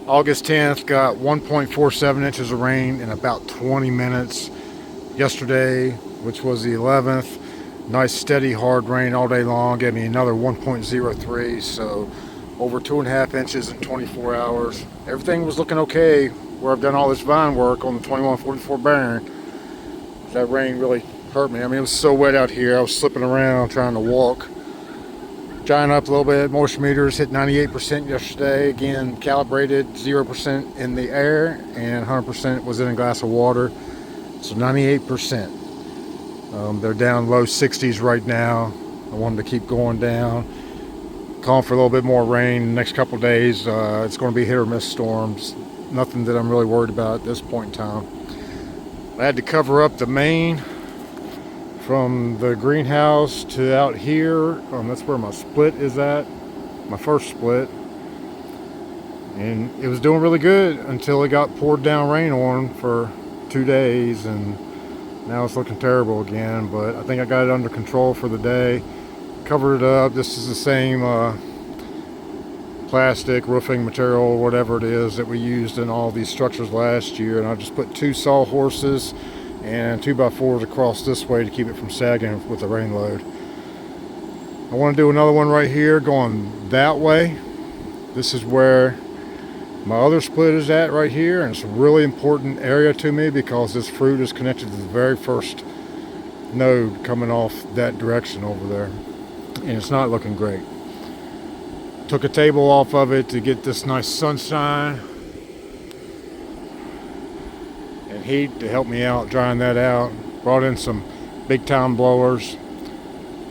August 10th, got 1.47 inches of rain in about 20 minutes. Yesterday, which was the 11th, nice steady hard rain all day long, gave me another 1.03, so over 2.5 inches in 24 hours. Everything was looking okay where I've done all this vine work on the 2144 Baron. That rain really hurt me. I mean, it was so wet out here, I was slipping around trying to walk. Drying up a little bit. Moisture meters hit 98% yesterday. Again, calibrated 0% in the air and 100% was in a glass of water. So 98%. They're down low 60s right now. I want them to keep going down. Calling for a little bit more rain the next couple days. It's going to be hit or miss storms. Nothing that I'm really worried about at this point in time. I had to cover up the main from the greenhouse to out here. That's where my split is at, my first split, and it was doing really good until it got poured down rain on for 2 days, and now it's looking terrible again. But I think I got it under control for the day. Covered it up. This is the same plastic roofing material, whatever it is, that we used in all these structures last year, and I just put 2 sawhorses and 2x4s across this way to keep it from sagging with the rain load. I want to do another one right here going that way. This is where my other split is at right here, and it's a really important area to me because this fruit is connected to the very first node coming off that direction over there, and it's not looking great. Took a table off of it to get this nice sunshine heat to help me out drying that out. Brought in some big time blowers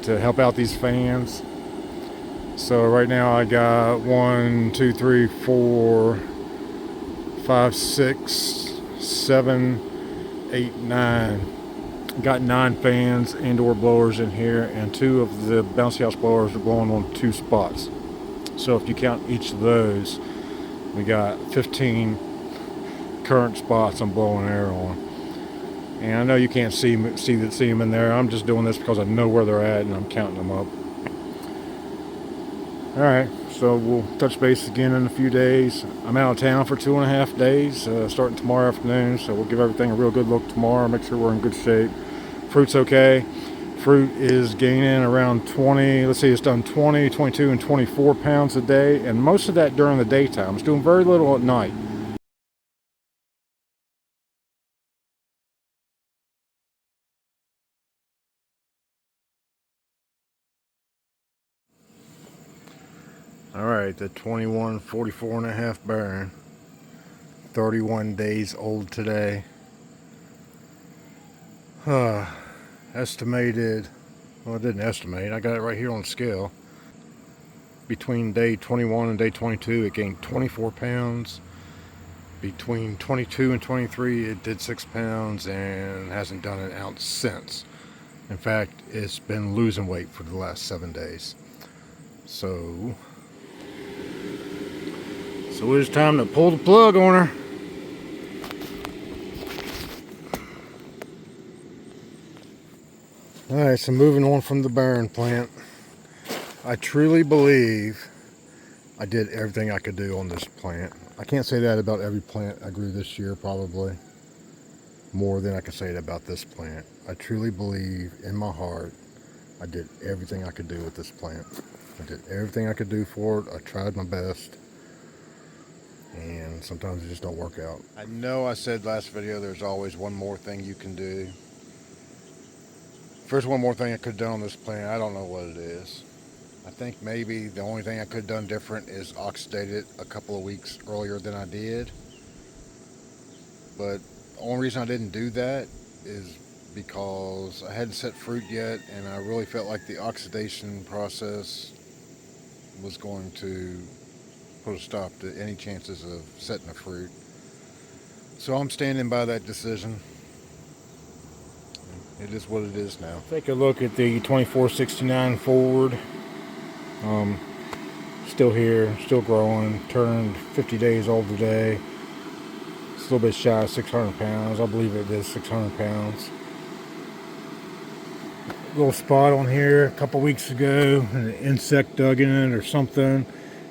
to help out these fans. So right now I got 1, 2, 3, 4, 5, 6, 7, 8, 9. Got 9 fans, indoor blowers in here, and 2 of the bouncy house blowers are blowing on 2 spots. So if you count each of those, we got 15 current spots I'm blowing air on. And I know you can't see them in there. I'm just doing this because I know where they're at and I'm counting them up. Alright, so we'll touch base again in a few days. I'm out of town for 2.5 days, starting tomorrow afternoon, so we'll give everything a real good look tomorrow, make sure we're in good shape. Fruit's okay. Fruit is gaining around 20, let's see, it's done 20, 22, and 24 pounds a day, and most of that during the daytime. It's doing very little at night. Alright, the 2144.5 Baron, 31 days old today. Estimated, well, I didn't estimate, I got it right here on the scale. Between day 21 and day 22 it gained 24 pounds. Between 22 and 23 it did 6 pounds and hasn't done an ounce since. In fact, it's been losing weight for the last 7 days. So it's time to pull the plug on her. Alright, so moving on from the Baron plant. I truly believe I did everything I could do on this plant. I can't say that about every plant I grew this year, probably. More than I can say it about this plant. I truly believe in my heart I did everything I could do with this plant. I did everything I could do for it. I tried my best. And sometimes it just don't work out. I know I said last video there's always one more thing you can do. First, one more thing I could have done on this plant, I don't know what it is. I think maybe the only thing I could have done different is oxidate it a couple of weeks earlier than I did. But the only reason I didn't do that is because I hadn't set fruit yet, and I really felt like the oxidation process was going to put a stop to any chances of setting a fruit. So I'm standing by that decision. It is what it is now. Take a look at the 2469 Ford. Still here, still growing, turned 50 days old today. It's a little bit shy of 600 pounds. I believe it is 600 pounds. Little spot on here a couple weeks ago, an insect dug in it or something.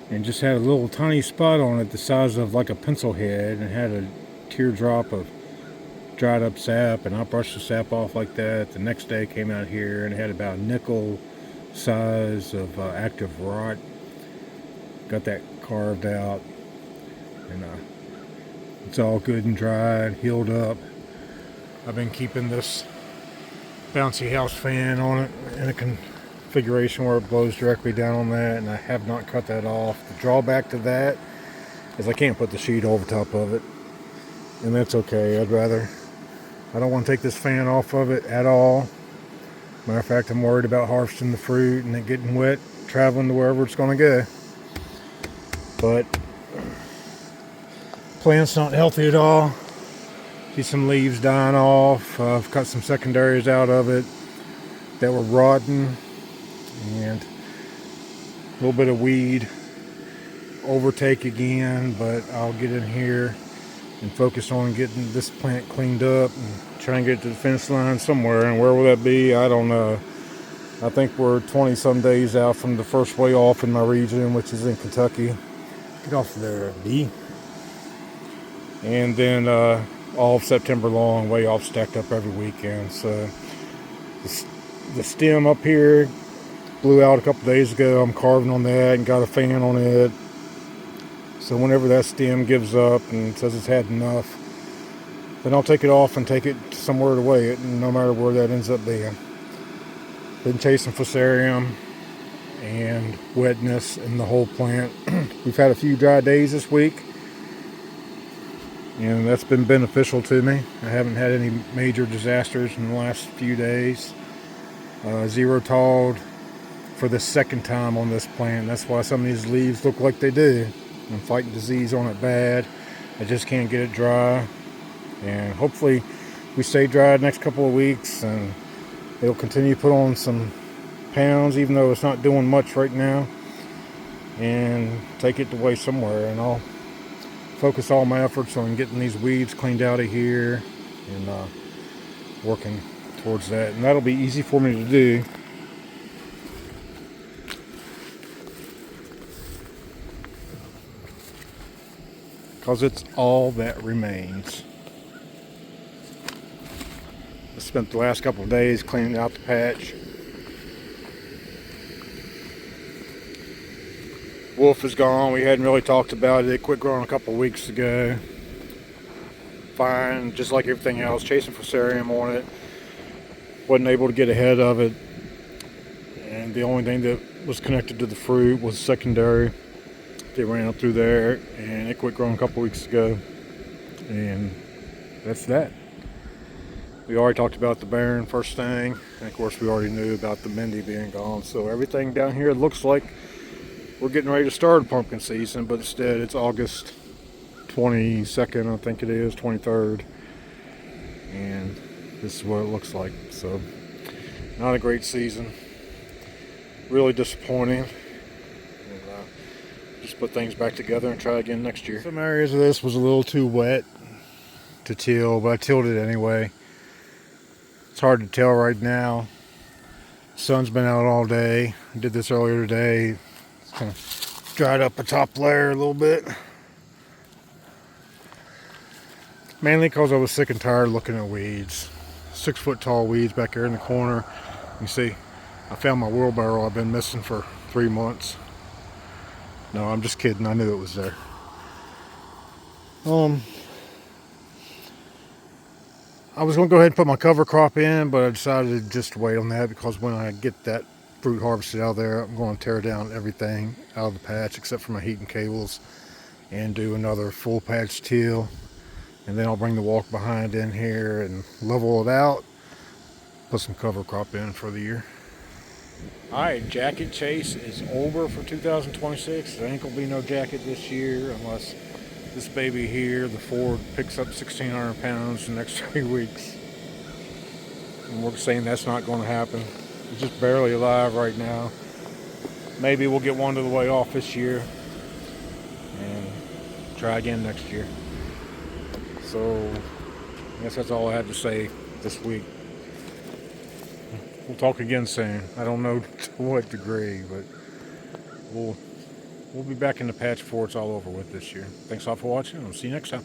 and just had a little tiny spot on it the size of like a pencil head, and had a teardrop of dried up sap, and I brushed the sap off like that. The next day came out here and it had about a nickel size of active rot. Got that carved out, and it's all good and dried, healed up. I've been keeping this bouncy house fan on it in a configuration where it blows directly down on that, and I have not cut that off. The drawback to that is I can't put the sheet over top of it, and that's okay. I don't want to take this fan off of it at all. Matter of fact, I'm worried about harvesting the fruit and it getting wet traveling to wherever it's going to go. But plant's not healthy at all. See some leaves dying off. I've cut some secondaries out of it that were rotten, and a little bit of weed overtake again, but I'll get in here and focus on getting this plant cleaned up and try and get to the finish line somewhere. And where will that be? I don't know. I think we're 20 some days out from the first way off in my region, which is in Kentucky. Get off there, B. And then all of September long, way off, stacked up every weekend. So the stem up here blew out a couple days ago. I'm carving on that and got a fan on it. So whenever that stem gives up and says it's had enough, then I'll take it off and take it somewhere to weigh it, no matter where that ends up being. Been chasing fusarium and wetness in the whole plant. We've had a few dry days this week, and that's been beneficial to me. I haven't had any major disasters in the last few days. Zero talled for the second time on this plant. That's why some of these leaves look like they do. I'm fighting disease on it bad. I just can't get it dry, and hopefully we stay dry the next couple of weeks and it'll continue to put on some pounds, even though it's not doing much right now, and take it to weigh somewhere. And I'll focus all my efforts on getting these weeds cleaned out of here and working towards that, and that'll be easy for me to do. Because it's all that remains. I spent the last couple of days cleaning out the patch. Wolf is gone. We hadn't really talked about it. It quit growing a couple of weeks ago. Fine, just like everything else. Chasing fusarium on it. Wasn't able to get ahead of it. And the only thing that was connected to the fruit was secondary. They ran up through there, and it quit growing a couple weeks ago, and that's that. We already talked about the Baron first thing, and of course we already knew about the Mindy being gone. So everything down here looks like we're getting ready to start pumpkin season, but instead it's August 22nd, I think it is, 23rd, and this is what it looks like. So not a great season, really disappointing. Just put things back together and try again next year. Some areas of this was a little too wet to till, but I tilled it anyway. It's hard to tell right now. Sun's been out all day. I did this earlier today. It's kind of dried up the top layer a little bit. Mainly because I was sick and tired looking at weeds. 6 foot tall weeds back here in the corner. You see, I found my wheelbarrow I've been missing for 3 months. No, I'm just kidding. I knew it was there. I was going to go ahead and put my cover crop in, but I decided to just wait on that, because when I get that fruit harvested out of there, I'm going to tear down everything out of the patch except for my heating cables and do another full patch till. And then I'll bring the walk behind in here and level it out, put some cover crop in for the year. Alright, jacket chase is over for 2026. There ain't gonna be no jacket this year unless this baby here, the Ford, picks up 1,600 pounds in the next 3 weeks. And we're saying that's not gonna happen. It's just barely alive right now. Maybe we'll get one to the way off this year and try again next year. So I guess that's all I had to say this week. We'll talk again soon. I don't know to what degree, but we'll we'll be back in the patch before it's all over with this year. Thanks all for watching, and we'll see you next time.